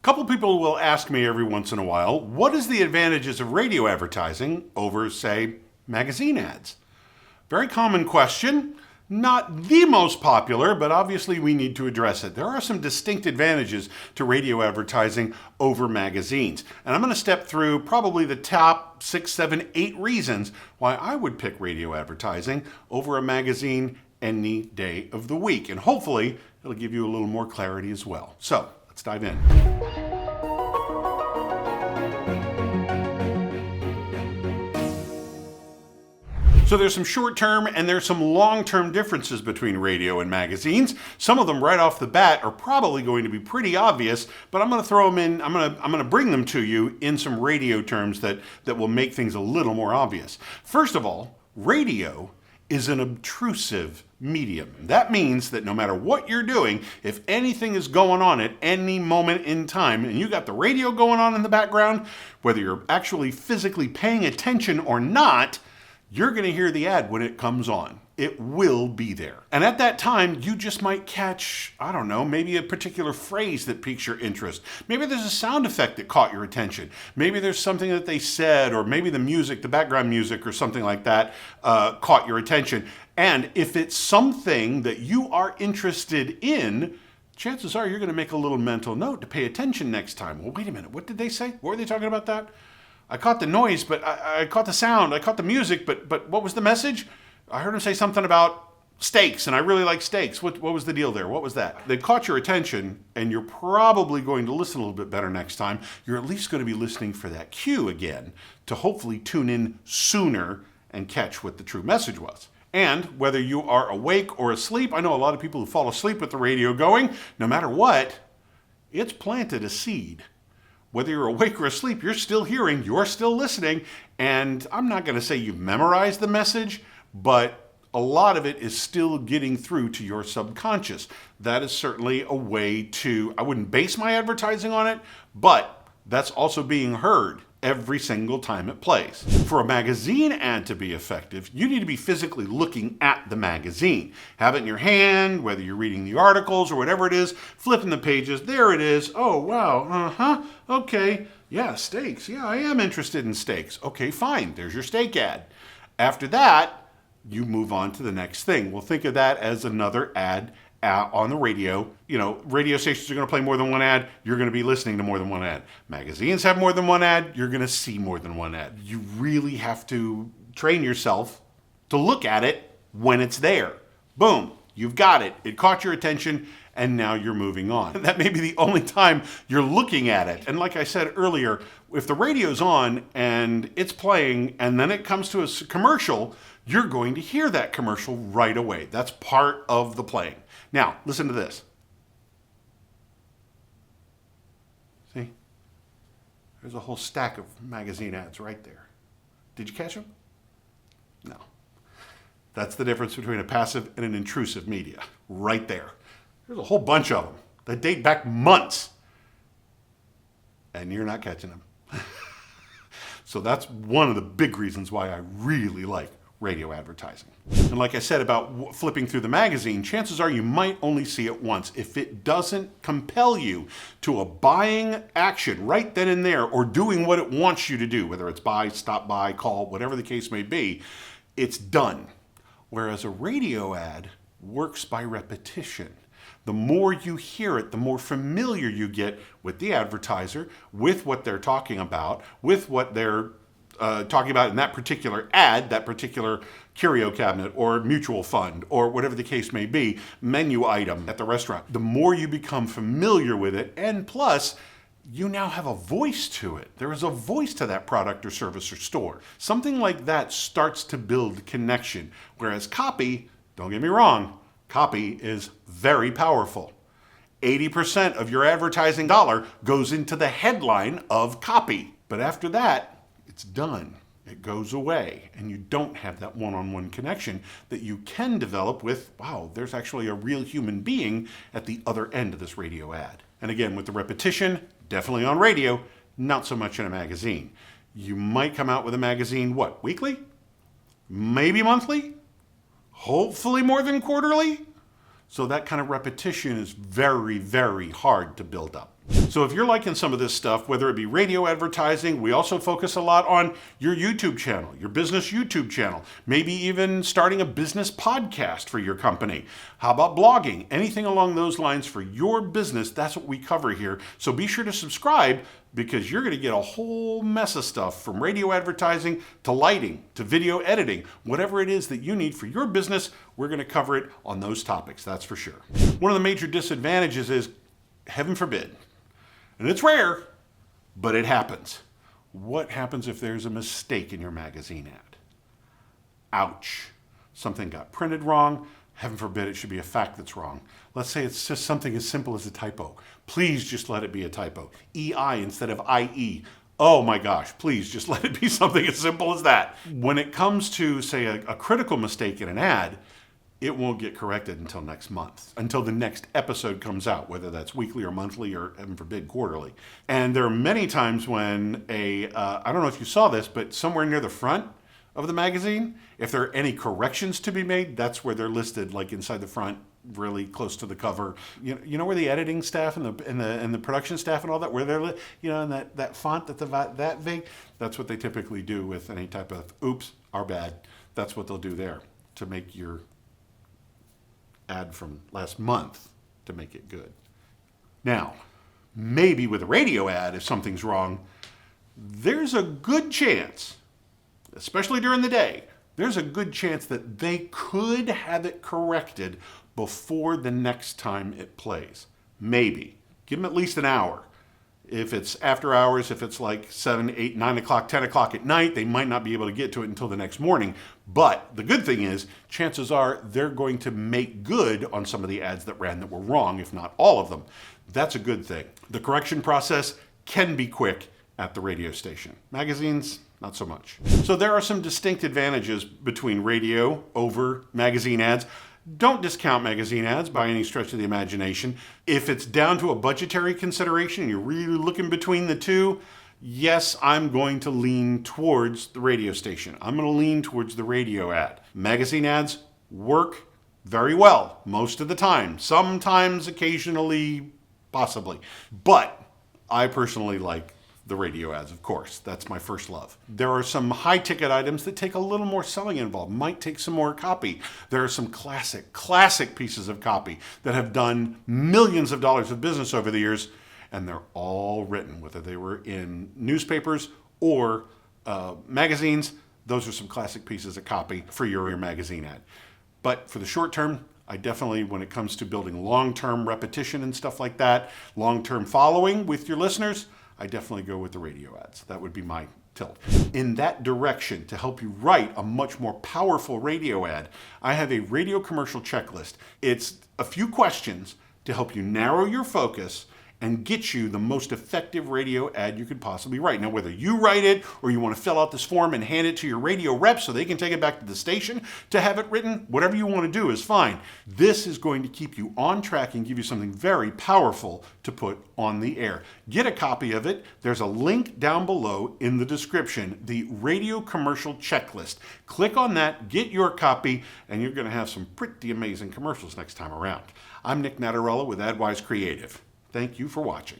couple people will ask me every once in a while, what is the advantages of radio advertising over, say, magazine ads? Very common question. Not the most popular, but obviously we need to address it. There are some distinct advantages to radio advertising over magazines. And I'm going to step through probably the top 6, 7, 8 reasons why I would pick radio advertising over a magazine any day of the week. And hopefully it'll give you a little more clarity as well. So let's dive in. So there's some short-term and there's some long-term differences between radio and magazines. Some of them right off the bat are probably going to be pretty obvious, but I'm going to throw them in, I'm going to bring them to you in some radio terms that will make things a little more obvious. First of all, radio is an obtrusive medium. That means that no matter what you're doing, if anything is going on at any moment in time, and you got the radio going on in the background, whether you're actually physically paying attention or not, you're going to hear the ad when it comes on. It will be there. And at that time, you just might catch, I don't know, maybe a particular phrase that piques your interest. Maybe there's a sound effect that caught your attention. Maybe there's something that they said, or maybe the music, the background music or something like that caught your attention. And if it's something that you are interested in, chances are you're going to make a little mental note to pay attention next time. Well, wait a minute, what did they say? What were they talking about that? I caught the noise, but I caught the sound, I caught the music, but what was the message? I heard him say something about steaks, and I really like steaks. What was the deal there? What was that? They caught your attention, and you're probably going to listen a little bit better next time. You're at least going to be listening for that cue again to hopefully tune in sooner and catch what the true message was. And whether you are awake or asleep, I know a lot of people who fall asleep with the radio going, no matter what, it's planted a seed. Whether you're awake or asleep, you're still hearing, you're still listening, and I'm not going to say you've memorized the message, but a lot of it is still getting through to your subconscious. That is certainly a way to, I wouldn't base my advertising on it, but that's also being heard every single time it plays. For a magazine ad to be effective, you need to be physically looking at the magazine. Have it in your hand, whether you're reading the articles or whatever it is, flipping the pages, there it is. Oh, wow, okay, yeah, steaks. Yeah, I am interested in steaks. Okay, fine, there's your steak ad. After that, you move on to the next thing. We'll think of that as another ad on the radio. You know, radio stations are going to play more than one ad. You're going to be listening to more than one ad. Magazines have more than one ad. You're going to see more than one ad. You really have to train yourself to look at it when it's there. Boom, you've got it. It caught your attention, and now you're moving on. That may be the only time you're looking at it. And like I said earlier, if the radio's on and it's playing and then it comes to a commercial, you're going to hear that commercial right away. That's part of the playing. Now, listen to this. See? There's a whole stack of magazine ads right there. Did you catch them? No. That's the difference between a passive and an intrusive media, right there. There's a whole bunch of them that date back months, and you're not catching them. So that's one of the big reasons why I really like radio advertising. And like I said about flipping through the magazine, chances are you might only see it once. If it doesn't compel you to a buying action right then and there, or doing what it wants you to do, whether it's buy, stop by, call, whatever the case may be, it's done. Whereas a radio ad works by repetition. The more you hear it, the more familiar you get with the advertiser, with what they're talking about, with what they're talking about in that particular ad, that particular curio cabinet or mutual fund or whatever the case may be, menu item at the restaurant. The more you become familiar with it, and plus, you now have a voice to it. There is a voice to that product or service or store. Something like that starts to build connection. Whereas copy, don't get me wrong, copy is very powerful. 80% of your advertising dollar goes into the headline of copy. But after that, it's done. It goes away, and you don't have that one-on-one connection that you can develop with, wow, there's actually a real human being at the other end of this radio ad. And again, with the repetition, definitely on radio, not so much in a magazine. You might come out with a magazine, what, weekly? Maybe monthly? Hopefully more than quarterly? So that kind of repetition is very, very hard to build up. So if you're liking some of this stuff, whether it be radio advertising, we also focus a lot on your YouTube channel, your business YouTube channel, maybe even starting a business podcast for your company. How about blogging? Anything along those lines for your business, that's what we cover here. So be sure to subscribe, because you're going to get a whole mess of stuff, from radio advertising to lighting to video editing. Whatever it is that you need for your business, we're going to cover it on those topics, that's for sure. One of the major disadvantages is, heaven forbid, and it's rare, but it happens. What happens if there's a mistake in your magazine ad? Ouch. Something got printed wrong. Heaven forbid it should be a fact that's wrong. Let's say it's just something as simple as a typo. Please just let it be a typo. EI instead of IE. Oh my gosh, please just let it be something as simple as that. When it comes to, say, a critical mistake in an ad, it won't get corrected until next month, until the next episode comes out, whether that's weekly or monthly or, heaven forbid, quarterly. And there are many times when I don't know if you saw this, but somewhere near the front of the magazine, if there are any corrections to be made, that's where they're listed, like inside the front, really close to the cover. You know where the editing staff and the production staff and all that, where they're, in that font that's about that big, that's what they typically do with any type of, oops, our bad. That's what they'll do there to make your ad from last month, to make it good. Now, maybe with a radio ad, if something's wrong, there's a good chance, especially during the day, there's a good chance that they could have it corrected before the next time it plays. Maybe. Give them at least an hour. If it's after hours, if it's like 7, 8, 9 o'clock, 10 o'clock at night, they might not be able to get to it until the next morning. But the good thing is, chances are they're going to make good on some of the ads that ran that were wrong, if not all of them. That's a good thing. The correction process can be quick at the radio station. Magazines, not so much. So there are some distinct advantages between radio over magazine ads. Don't discount magazine ads by any stretch of the imagination. If it's down to a budgetary consideration and you're really looking between the two, yes, I'm going to lean towards the radio station. I'm going to lean towards the radio ad. Magazine ads work very well most of the time. Sometimes, occasionally, possibly. But I personally like the radio ads, of course. That's my first love. There are some high-ticket items that take a little more selling involved, might take some more copy. There are some classic pieces of copy that have done millions of dollars of business over the years, and they're all written, whether they were in newspapers or magazines. Those are some classic pieces of copy for your magazine ad. But for the short term, I definitely, when it comes to building long-term repetition and stuff like that, long-term following with your listeners, I definitely go with the radio ads. That would be my tilt. In that direction, to help you write a much more powerful radio ad, I have a radio commercial checklist. It's a few questions to help you narrow your focus and get you the most effective radio ad you could possibly write. Now, whether you write it or you want to fill out this form and hand it to your radio rep so they can take it back to the station to have it written, whatever you want to do is fine. This is going to keep you on track and give you something very powerful to put on the air. Get a copy of it. There's a link down below in the description, the radio commercial checklist. Click on that, get your copy, and you're going to have some pretty amazing commercials next time around. I'm Nick Natarella with AdWise Creative. Thank you for watching.